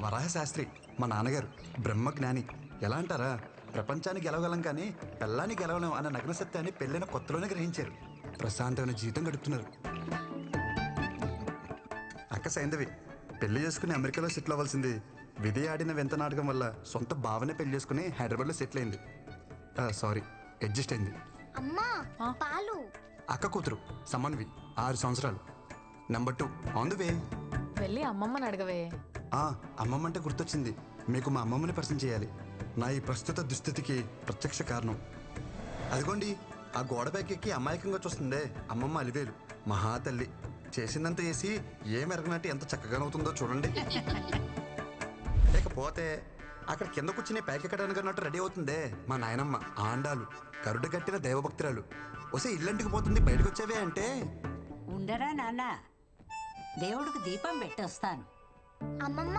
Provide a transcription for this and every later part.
వరాహ శాస్త్రి మా నాన్నగారు బ్రహ్మజ్ఞాని. ఎలా అంటారా, ప్రపంచాన్ని గెలవగలం కానీ పెళ్ళాన్ని గెలవలేం అన్న నగ్న సత్యాన్ని పెళ్ళైన కొత్తలోనే గ్రహించారు. ప్రశాంతమైన జీవితం గడుపుతున్నారు. అక్క సైంధవి పెళ్లి చేసుకుని అమెరికాలో సెటిల్ అవ్వాల్సింది విధి ఆడిన వింత నాటకం వల్ల సొంత భావనే పెళ్లి చేసుకుని హైదరాబాద్లో సెటిల్ అయింది. సారీ, అడ్జస్ట్ అయింది. అమ్మా పాలు. అక్క కూతురు సమన్వి 6 సంవత్సరాలు. Number 2 on the way. వెళ్ళి అమ్మమ్మని అడగవే. అమ్మమ్మ అంటే గుర్తొచ్చింది, మీకు మా అమ్మమ్మని పరిచయం చేయాలి. నా ఈ ప్రస్తుత దుస్థితికి ప్రత్యక్ష కారణం. అదిగోండి ఆ గోడ పైకెక్కి అమాయకంగా చూస్తుందే అమ్మమ్మ అలివేలు. మహాతల్లి చేసిందంతా చేసి ఏం ఎరగనట్టు ఎంత చక్కగానవుతుందో చూడండి. లేకపోతే అక్కడ కింద కూర్చుని పైకెక్కడానికి అన్నట్టు రెడీ అవుతుందే మా నాయనమ్మ ఆండాలు, కరుడు కట్టిన దైవభక్తురాలు. వస్తే ఇల్లంటికి పోతుంది బయటకు వచ్చేవే అంటే. ఉండరా నాన్న, దేవుడికి దీపం పెట్టొస్తాను. అమ్మమ్మ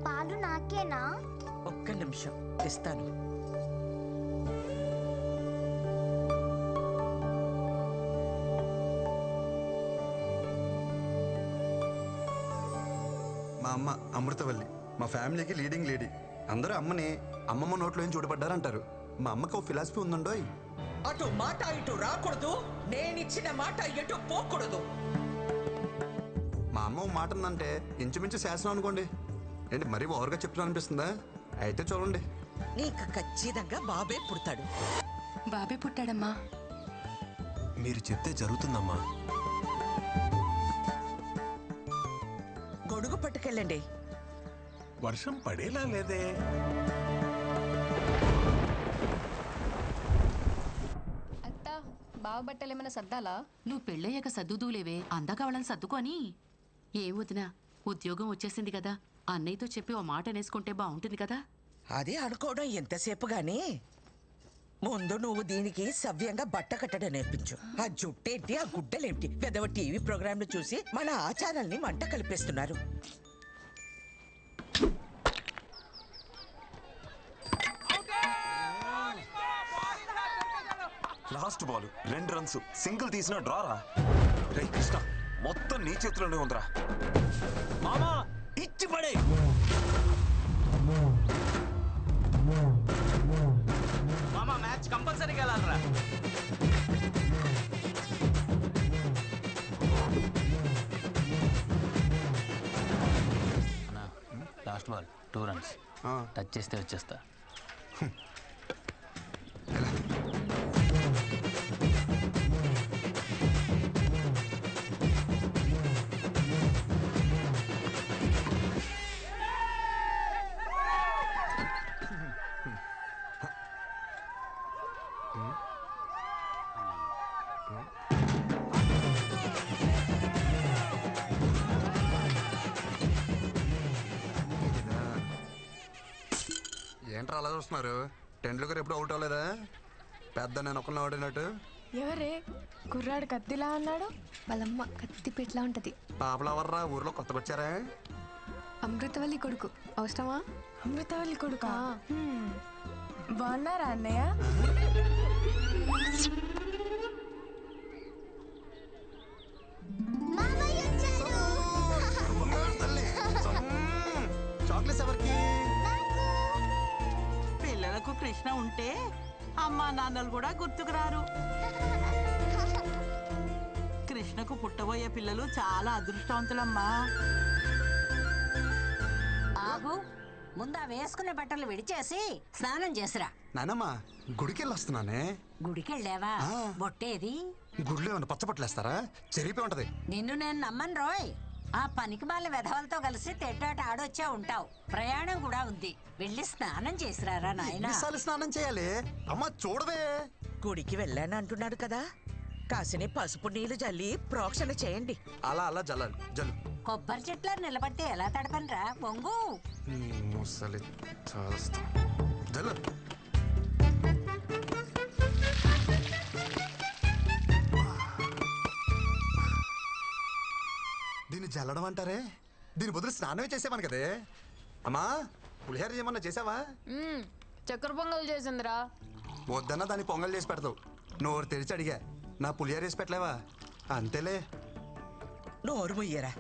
పాలు నాకేనా? ఒక్క నిమిషం ఇస్తాను. మా అమ్మ అమృతవల్లి, మా ఫ్యామిలీకి లీడింగ్ లేడీ. అందరూ అమ్మని అమ్మమ్మ నోట్లో ఏం చూడబడ్డారంటారు. మా అమ్మకి ఓ ఫిలాసఫీ ఉందండోయ్. అటు మాట ఇటు రాకూడదు, నేనిచ్చిన మాట ఎటు పోకూడదు. మా అమ్మ ఓ మాట ఉందంటే ఇంచుమించు శాసనం అనుకోండి. ఏంటి మరీ ఓవర్గా చెప్తున్నా అనిపిస్తుందా? అయితే చూడండి. నీకు ఖచ్చితంగా బాబే పుడతాడు. బాబే పుట్టాడమ్మా. మీరు చెప్తే జరుగుతుందమ్మా. గొడుగు పట్టుకెళ్ళండి. వర్షం పడేలా లేదే. అత్త బావ బట్టలు ఏమైనా సర్దాలా? నువ్వు పెళ్ళయ్యాక సర్దుదూలేవే, అందాక వాళ్ళని సర్దుకొని. ఏం వదినా, ఉద్యోగం వచ్చేసింది కదా, అన్నయ్యతో చెప్పి ఓ మాట అనేసుకుంటే బాగుంటుంది కదా. అదే అనుకోవడం ఎంతసేపు గాని ముందు నువ్వు దీనికి సవ్యంగా బట్ట కట్టడం నేర్పించు. ఆ జుట్టేంటి, ఆ గుడ్డలేంటి, పెదవ టీవీ ప్రోగ్రాంలు చూసి మన ఆచారాల్ని మంట కలిపేస్తున్నారు. లాస్ట్ బాల్ 2 రన్స్, సింగిల్ తీసిన డ్రారా. రే కృష్ణ, మొత్తం నీ చేతిలోనే ఉందిరా. మామా ఇచ్చి పడే. మామా మ్యాచ్ కంపల్సరీగా వెళ్ళాలరా. లాస్ట్ బాల్ 2 రన్స్, టచ్ చేస్తే వచ్చేస్తా. ఏంట్రా అలా చూస్తున్నారు? టెండూల్కర్ ఎప్పుడు అవుట్ అవ్వలేదా? పెద్ద నేను ఒకరిని ఆడినట్టు. ఎవరే కుర్రాడు కత్తిలా అన్నాడు? వాళ్ళమ్మ కత్తి పెట్లా ఉంటది. పాపలవర్రా ఊర్లో కొత్తగా వచ్చారా? అమృతవల్లి కొడుకు. అవసరమా? అమృతవల్లి కొడుకా? బాగున్నారా అన్నయ్య? చాక్లెట్స్ ఎవరికి? పిల్లలకు కృష్ణ ఉంటే అమ్మా నాన్నలు కూడా గుర్తుకురారు. కృష్ణకు పుట్టబోయే పిల్లలు చాలా అదృష్టవంతులమ్మా. ఆగు, ముందా వేసుకునే బట్టలు విడిచేసి స్నానం చేసిరా. నానమ్మ గుడికెళ్ళి వస్తున్నానే. గుడికెళ్ళావా? బొట్టేది? గుడిలో ఏమన్నా పచ్చబట్టలేస్తారా? చెరిపి ఉంటది. నిన్ను నేను నమ్మను రోయ్. ఆ పనికి మాల వెధవలతో కలిసి తెట్టాట ఆడొచ్చే ఉంటావు. ప్రయాణం కూడా ఉంది, వెళ్ళి స్నానం చేసిరారా నాయనా. ఎన్నిసార్లు స్నానం చేయాలి? అమ్మ చూడవే. గుడికి వెళ్ళాను అంటున్నాడు కదా, కాసిని పసుపు నీళ్లు జల్లి ప్రోక్షణ చేయండి. అలా అలా జల్లాలి. జల్లు. కొబ్బరి చెట్ల నిలబడితే ఎలా తడపనరా పొంగు. ముసలి చేస్తా. జల్లు. దీన్ని జల్లడం అంటారే? దీని బదులు స్నానమే చేసేవాను కదే. అమ్మా పులిహోర ఏమన్నా చేసావా? చక్కెర పొంగల్ చేసిందిరా. వద్దన్నా దాన్ని పొంగల్ చేసి పెడతావు. నోరు తెరిచి అడిగా, నా పులిహోర వేసి పెట్టలేవా? అంతేలే. నోరు ముయ్యరా,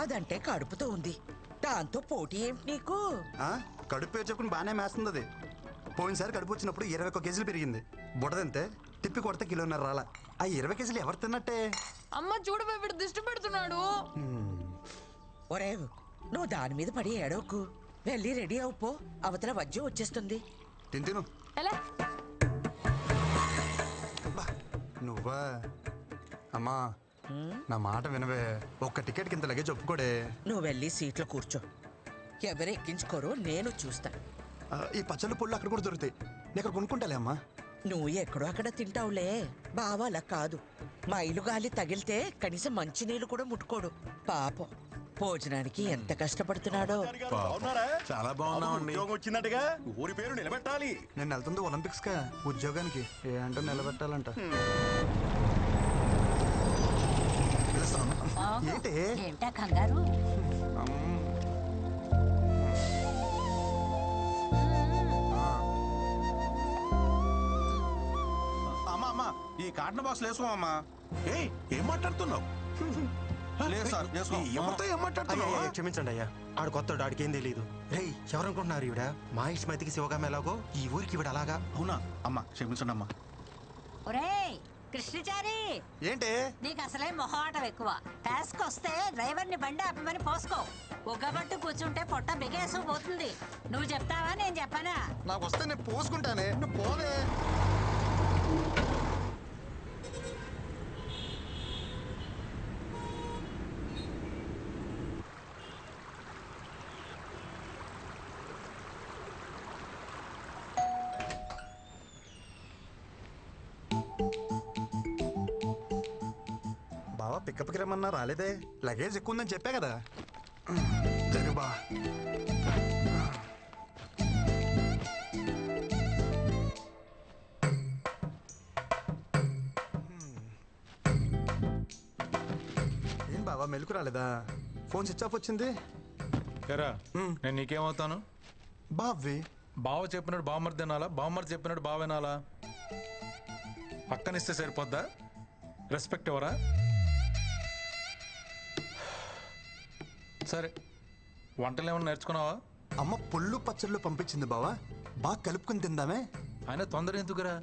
అదంటే కడుపుతో ఉంది, దాంతో పోటీ ఏమిటి నీకు? కడుపు పేరు చెప్పుకుని బాగానే మేస్తుంది అది. పోయినసారి కడుపు వచ్చినప్పుడు 21 కేజీలు పెరిగింది. బుడదంతే తిప్పి కొడితే 1.5 కిలో రాలా. ఆ 20 కేజీలు ఎవరు తిన్నట్టే? అమ్మ చూడు వీడు దిష్టి పెడుతున్నాడు. ఒరే నువ్వు దాని మీద పడి ఏడవకు. వెళ్ళి రెడీ అవుపో, అవతల వజ్జం వచ్చేస్తుంది. తిను ఎలా నువ్వా? అమ్మా నా మాట వినవే. ఒక్క టికెట్ కింద లగేజ్ ఒప్పుకోడే. నువ్వు వెళ్ళి సీట్లో కూర్చో. ఎవరు ఎక్కించుకోరో నేను చూస్తా. ఈ పచ్చళ్ళు పుళ్ళు అక్కడ కూడా దొరుకుతాయి. నేను అక్కడ కొనుక్కుంటాలే అమ్మా. నువ్వు ఎక్కడో అక్కడ తింటావులే. బావా అలా కాదు. మైలు గాలి తగిలితే కనీసం మంచినీళ్ళు కూడా ముట్టుకోడు. పాపం భోజనానికి ఎంత కష్టపడుతున్నాడో. చాలా బాగున్నామండి. వచ్చిందటగా ఊరి పేరు నిలబెట్టాలి. నేను వెళ్తుంది ఒలింపిక్స్ కా ఉద్యోగానికి. ఏ అంటే నిలబెట్టాలంట. ఏంటి ఏంటా కంగారు? అమ్మా అమ్మా ఈ కాటన్ బాక్స్ వేసుకోమమ్మా. ఏయ్ ఏం మాట్లాడుతున్నావు? లేదు సార్ ఎవరితో ఏం మాట్లాడుతున్నావు? క్షమించండి అయ్యా, ఆడు కొత్త ఆడికి ఏం తెలీదు. రేయ్ ఎవరనుకుంటున్నారు ఈవిడ? మా ఇష్టమైతికి శివగామ ఎలాగో ఈ ఊరికి ఈవిడ అలాగా. అవునా అమ్మా క్షమించండి అమ్మా. ఒరేయ్ కృష్ణచారి, ఏంటి నీకు అసలే మొహమాటం ఎక్కువ. టాస్క్ వస్తే డ్రైవర్ని బండి ఆపమని పోసుకో. ఒగ్గబట్టు కూర్చుంటే పొట్ట బిగేసు పోతుంది. నువ్వు చెప్తావా నేను చెప్పనా? నాకు వస్తే నేను పోసుకుంటానే. నువ్వు పోవే. బావా పికప్కి రమ్మన్నా రాలేదే. లగేజ్ ఎక్కువ ఉందని చెప్పా కదా. జరుబా ఏం బావా మెలకు రాలేదా? ఫోన్ స్విచ్ ఆఫ్ వచ్చింది. నేను నీకేమవుతాను? బావి బావ చెప్పినట్టు బామ్మర్ తినాలా, బామ్మర్ చెప్పినట్టు బావ వినాలా? పక్కనిస్తే సరిపోద్దా? రెస్పెక్ట్ ఎవరా? సరే వంటలు ఏమన్నా నేర్చుకున్నావా? అమ్మ పుల్లు పచ్చళ్ళు పంపించింది బావా, బాగా కలుపుకుని తిందామే. ఆయన తొందర ఎందుకురా?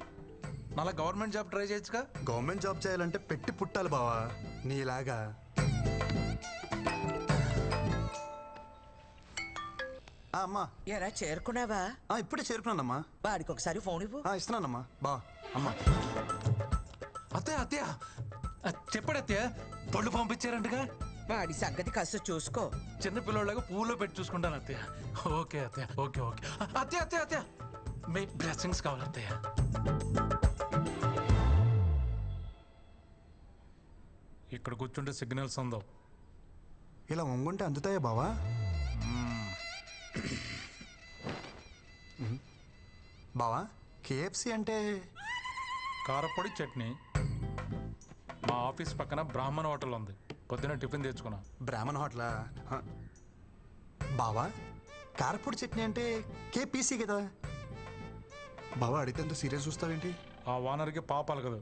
మళ్ళా గవర్నమెంట్ జాబ్ ట్రై చేయొచ్చుగా. గవర్నమెంట్ జాబ్ చేయాలంటే పెట్టి పుట్టాలి బావా నీలాగా. అమ్మా ఎరా చేరుకున్నావా? ఇప్పుడే చేరుకున్నానమ్మా. వాడికి ఒకసారి ఫోన్ ఇవ్వు. ఇస్తున్నానమ్మా. బా అమ్మా. అత్తయ్య అత్తయ్య చెప్పాడు అత్తయ్య, పళ్ళు పంపించారంటగా. వాడి సంగతి కాస్త చూసుకో. చిన్న పిల్లలాగా పువ్వులో పెట్టి చూసుకుంటాను అత్తయ్య. ఓకే అత్తయ్య, ఓకే ఓకే. అత్తయ్య అత్తయ్య అత్తయ్య మీ బ్లెస్సింగ్స్ కావాలి అత్తయ్య. ఇక్కడ కూర్చుంటే సిగ్నల్స్ ఉందో. ఇలా వంగుంటే అందుతాయా బావా? బావా కేఎఫ్సి అంటే? కారపొడి చట్నీ. మా ఆఫీస్ పక్కన బ్రాహ్మణ హోటల్ ఉంది. పొద్దున టిఫిన్ తెచ్చుకున్నా. బ్రాహ్మణ హోటలా? బావా కారపొడి చట్నీ అంటే కేపీసీ కదా. బావా అడిగితే ఎంత సీరియస్ చూస్తావేంటి? ఆ ఓనర్కి పాపాలు కదా,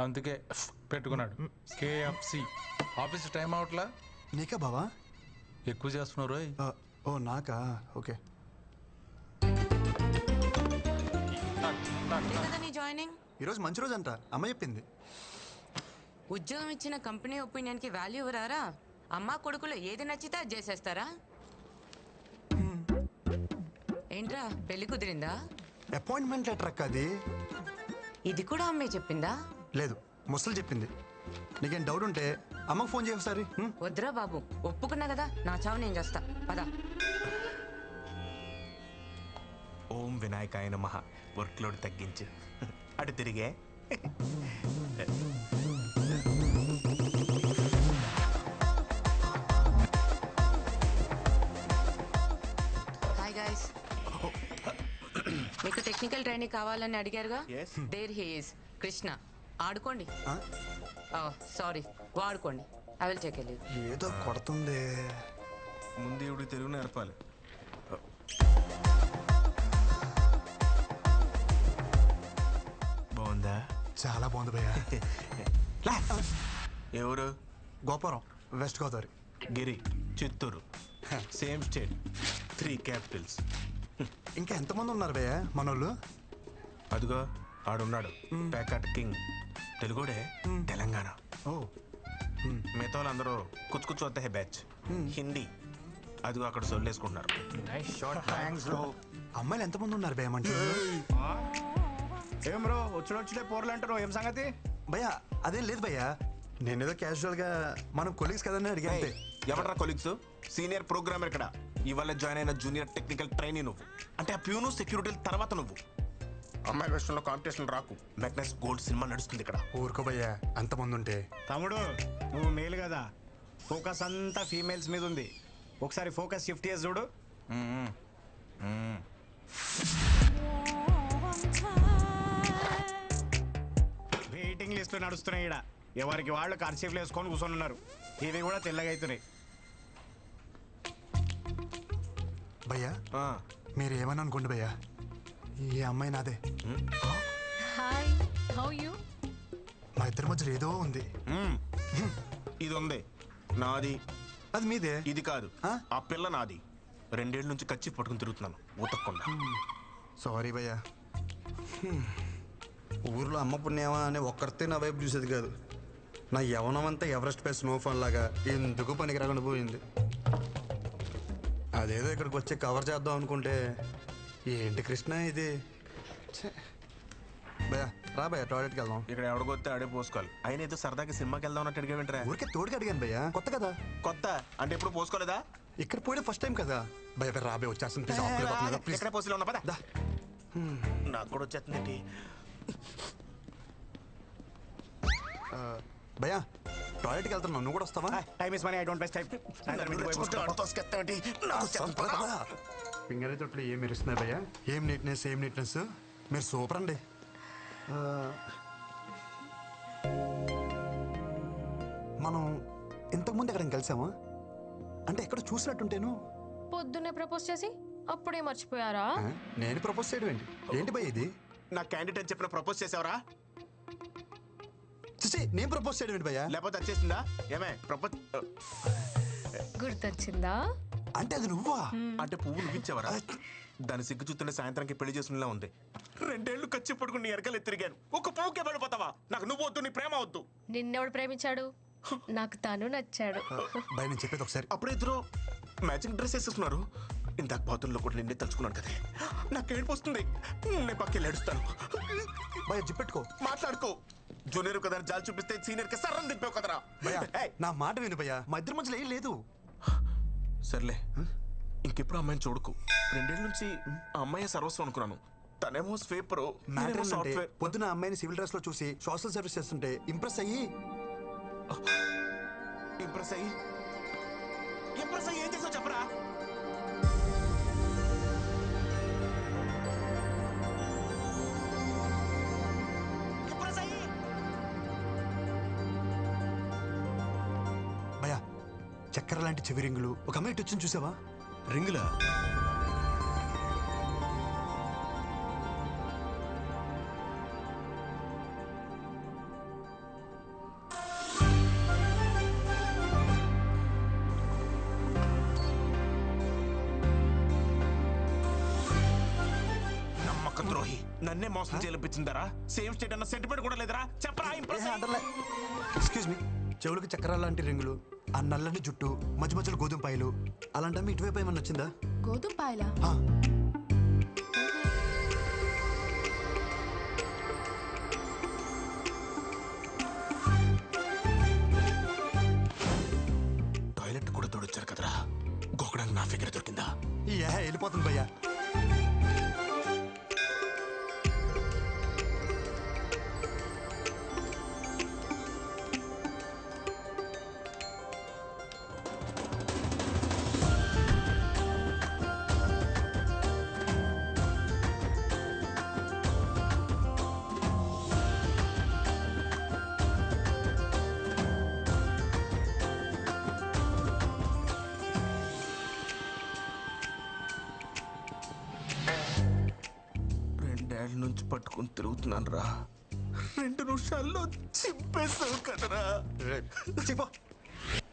అందుకే పెట్టుకున్నాడు కేఎఫ్సి. Office time అవట్లా? నీకా బావా? ఎక్కువ చేస్తున్నారు. ఓ నాకా? ఓకే. ఈరోజు మంచి రోజు అంట, అమ్మ చెప్పింది. ఉద్యోగం ఇచ్చిన కంపెనీ ఒపీనియన్ కి వాల్యూ ఇవ్వరారా? అమ్మా కొడుకులు ఏది నచ్చితే అది చేసేస్తారా? ఏంట్రా పెళ్లి కుదిరిందా? అపాయింట్మెంట్ లెటర్ అక్క అది. ఇది కూడా అమ్మే చెప్పిందా? లేదు ముసలు చెప్పింది. నీకేం డౌట్ ఉంటే అమ్మకు ఫోన్ చేయ ఒకసారి. వద్దురా బాబు, ఒప్పుకున్నా కదా, నా చావు నేను చేస్తా. పదా. ఓం వినాయకాయ నమః. వర్క్ లోడ్ తగ్గించు. అటు తిరిగే. Hi guys. మీకు టెక్నికల్ ట్రైనింగ్ కావాలని అడిగారుగా. There he is Krishna. ఆడుకోండి. సారీ వాడుకోండి. I will take leave. ఏదో కొడుతుంది. ముందు ఇవిడికి తెలుగు నేర్పాలి. బాగుందా? చాలా బాగుంది భయ్యా. ఎవరు? Gopuram, west Godavari. Giri, Chittoor. Same state 3 capitals. ఇంకా ఎంతమంది ఉన్నారు భయ్య మనోళ్ళు? అదిగో ఆడున్నాడు ప్యాకట్ కింగ్, తెలుగుడే, తెలంగాణ. ఓ మిగతా వాళ్ళందరూ కుచ్చు కుచ్చు వద్ద బ్యాచ్ హిందీ. అదిగో అక్కడ సొల్లేసుకుంటున్నారు. అమ్మాయిలు ఎంతమంది ఉన్నారు భయ్య మన team లో? ఏం బ్రో వచ్చుడే పోర్లు అంటారు, ఏం సంగతి? భయ్య అదేం లేదు భయ్య, నేనేదో క్యాజువల్ గా మనం కొలీగ్స్ కదని అడిగాను. ఎవరా కొలీగ్స్? సీనియర్ ప్రోగ్రామర్ ఇక్కడ, ఇవాళ జాయిన్ అయిన జూనియర్ టెక్నికల్ ట్రైనీ నువ్వు. అంటే ఆ ప్యూను సెక్యూరిటీ తర్వాత నువ్వు. అమ్మాయి విషయంలో కాంపిటీషన్ రాకు. మెగ్నస్ గోల్డ్ సినిమా నడుస్తుంది ఇక్కడ. ఊరుకో భయ్య, అంతమంది ఉంటే. తమ్ముడు నువ్వు మేలు కదా, ఫోకస్ అంతా ఫీమేల్స్ మీద ఉంది. ఒకసారి ఫోకస్ షిఫ్ట్ చేసి చూడు. వెయిటింగ్ లిస్టులు నడుస్తున్నాయి ఇక్కడ, ఎవరికి వాళ్ళు కర్చీఫ్లు వేసుకొని కూర్చొని ఉన్నారు. ఇవి కూడా తెల్లగా అవుతున్నాయి. భయ్యా మీరు ఏమని అనుకోండి భయ్యా, ఈ అమ్మాయి నాదే. Hi, how you? మా ఇద్దరి మధ్యలో ఏదో ఉంది. ఇది ఉంది నాది, అది మీదే. ఇది కాదు, ఆ పిల్ల నాది. 2 ఏళ్ళ నుంచి కచ్చి పట్టుకుని తిరుగుతున్నాను ఉతక్కుండా. సారీ భయ్యా, ఊర్లో అమ్మ పుణ్యమా అని ఒక్కరితే నా వైపు చూసేది కాదు. నా యవనం అంతా ఎవరెస్ట్ పై స్నోఫాల్ లాగా ఎందుకు పనికి రాకుండా పోయింది. అదేదో ఇక్కడికి వచ్చి కవర్ చేద్దాం అనుకుంటే ఏంటి కృష్ణ ఇది. భయ్యా రా భయ్యా, టాయిలెట్కి వెళ్దాం. ఇక్కడ ఎవడికొస్తే ఆడే పోసుకోవాలి. అయినా ఏదో సరదాగా సినిమాకి వెళ్దాం అన్నట్టు అడిగా. ఊరికే తోడుకి అడిగాను భయ్యా, కొత్త కదా. కొత్త అంటే ఎప్పుడు పోసుకోలేదా? ఇక్కడ పోయిన ఫస్ట్ టైం కదా భయ్య. రాబే వచ్చేస్తుంది. ఎక్కడ పోసిలో ఉన్నా పదా. నాకు కూడా వచ్చేస్తుంది. భయ్యా టాయిలెట్కి వెళ్తున్నావు, నువ్వు కూడా వస్తావా? Time is money, I don't waste time. Finger తొట్లు ఏం మెరుస్తున్నాయి భయ్యా, ఏం నీట్నెస్, ఏం నీట్నెస్. మీరు సూపర్ అండి. మనం ఇంతకుముందు ఎక్కడ కలిసామా? అంటే ఎక్కడ చూసినట్టుంటేను. పొద్దున్నే ప్రపోజ్ చేసి అప్పుడే మర్చిపోయారా? నేను ప్రపోజ్ చేయడం ఏంటి? ఏంటి భయ్య ఇది? నా క్యాండిడేట్ అని చెప్పిన ప్రపోజ్ చేసావరా? నేను ప్రపోజ్ చేయడం ఏంటి భయ్యా? లేకపోతే వచ్చేసిందా? ఏమే ప్రపోజ్ గుర్తొచ్చిందా? అంటే అది నువ్వా? అంటే పువ్వు నువ్విచ్చావరా? దాని సిగ్గు చూస్తుంటే సాయంత్రానికి పెళ్లి చేసుకునేలా ఉంది. 2 ఏళ్ళు కచ్చి పడుకుని నీ ఎరకలు తిరిగాను. ఒక పువ్వుకే పడిపోతావా? నాకు నువ్వు వద్దు, నీ ప్రేమ వద్దు. నిన్నెవడు ప్రేమించాడు? నాకు తను నచ్చాడు. భయ నేను చెప్పేది ఒకసారి. అప్పుడే ఇద్దరు మ్యాచింగ్ డ్రెస్ వేసేస్తున్నారు. ఇందాక బాతుల్లో కూడా నిన్నే తలుచుకున్నాను కదా. నాకు ఏడుపు వస్తుంది. నేను పక్కకి ఏడుస్తాను. భయ జిప్పెట్టుకో, మాట్లాడుకో. జూనియర్ కదా జాలి చూపిస్తే సీనియర్ కి సర్రం దింపావు కదరా. నా మాట విను భయ్యా, మా ఇద్దరి మధ్యలో ఏం లేదు. సర్లే, ఇంకెప్పుడు అమ్మాయిని చూడకు. 2 ఏళ్ళ నుంచి ఆ అమ్మాయి సర్వస్వం అనుకున్నాను. తనేమో స్వీపర్. పొద్దున అమ్మాయిని సివిల్ డ్రెస్ లో చూసి సోషల్ సర్వీస్ చేస్తుంటే ఇంప్రెస్ అయ్యి ఏం చేసావు చెప్పరా? భయ్యా చక్కెర లాంటి చెవి రింగులు ఒక అమ్మాయి ఇటు వచ్చింది చూసావా? రింగులా? ద్రోహి, నన్నే మోసం చేయించిందరా? సేమ్ స్టేట్ అన్న సెంటిమెంట్ కూడా లేదరా? చెప్పరా? ఎక్స్క్యూజ్ మీ, చెవులకు చక్రాల లాంటి రింగులు, ఆ నల్లని జుట్టు, మధ్య మధ్యలో గోధుమ పాయలు, అలాంటి ఇటువైపు ఏమన్నా వచ్చిందా? గోధుమ పాయలా? టాయిలెట్ కూడా తోడొచ్చారు కదరా, గోకడానికి నా ఫిగర్ దొరికిందా? వెళ్ళిపోతుంది భయ్యా. నుంచి పట్టుకుని తిరుగుతున్నాను రా. 2 నిమిషాల్లో చింపేస్తావు కదరా.